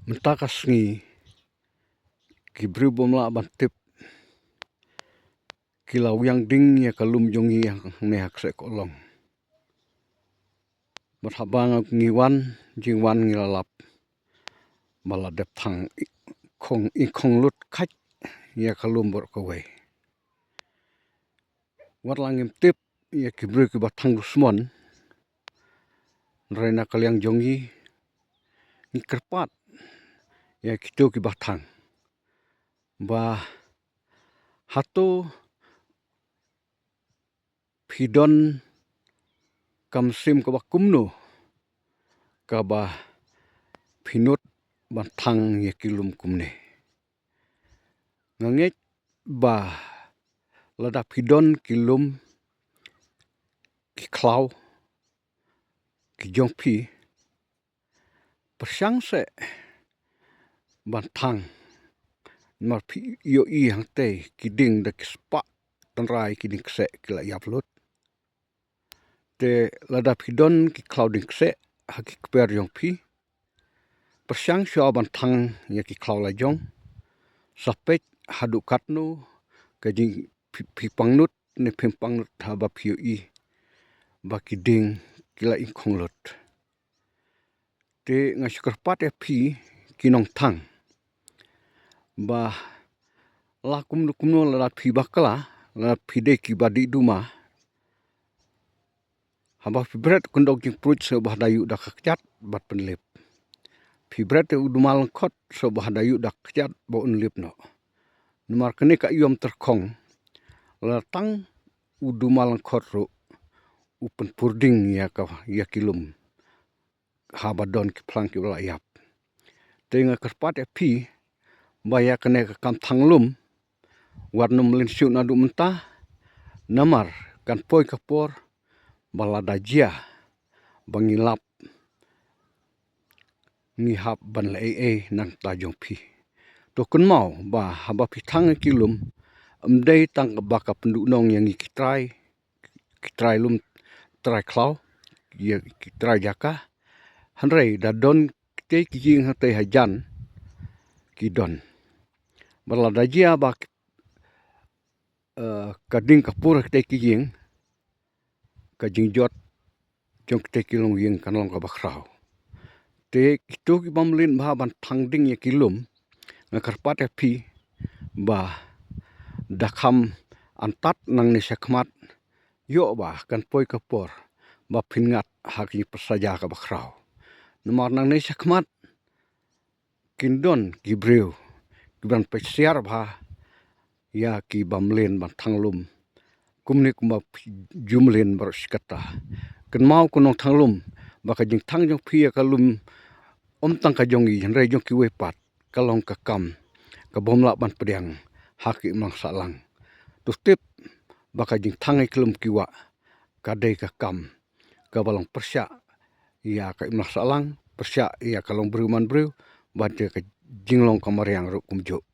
Mentakas ngi kibri bom la bantip kilau yang ding ya kalum jongi yang nehak se kolong. Berhabang ngiwan jingwan ngilalap bala dep thang ikong lut kach ya kalum bor kowe. Wat langim tip ya kibri ki batang dusmon rena kalyang jongi ni kerpat ya kitu ki batang ba hatu pidon kamsim ka kumno ka ba pinut batang ya kilum kumne nganget ba lada pidon kilum ki klau ki jongpi persyang se batang mar pi yo i hang te kiding da kispa tanrai kiding kse kila yaplut te lada pidon ki klau ding kse haki kper jongpi persyang syo batang ya ki klau la jong sapet hadu katno kajing pi pangnut ne pangnut haba pio i ba kiding kila ingkonglut te ngaskerpat ya pi kinong tang ba lakum kumno la pi bakla la pi de ki badi duma haba fibret kundok jing prut se bah dayu dak kechat bat penlip fibret udumal khot so bah dayu dak kechat bo unlip no numar kene ka yom terkong la tang udumal khot ro upen purding ya kilum habadon ki plang ki wala yap tenga kerpat ya pi baya kene ka kam thanglum warnum linsyu nadu mentah namar kan poi kapor balada jia bangilap ngihap ban la nang tajong pi to kun mau ba haba pi thang kilum amdei tang baka pendu nong yang kitrai lum trai klau ya kitrai jaka hanrei da don te kijing hate hajan kidon balada jia ba kading kapur te kijing kajing jot jong te kilung yeng kanlong ka bakrau te kitu ki bamlin ba ban thangding ya kilum ngakarpat ya pi ba dakham antat nang ni sakmat yo ba kan poi kapor ba phingat haki persaja ka bakrau nomor nang ni sakmat kindon gibreu kibran pesiar ba ya ki bamlen ban thanglum kumni kuma jumlen berskata ken mau kunong thanglum baka jing thangjong phi kalum tang ka jongi re jong ki wepat kalong ka kam ka bomla ban pediang haki mang salang tustip baka jing thangai kelum kiwa kadai ka kam ka balong persya ya ka mang salang persya ya kalong bruman bru ba ka jinglong kamariang ru kumjo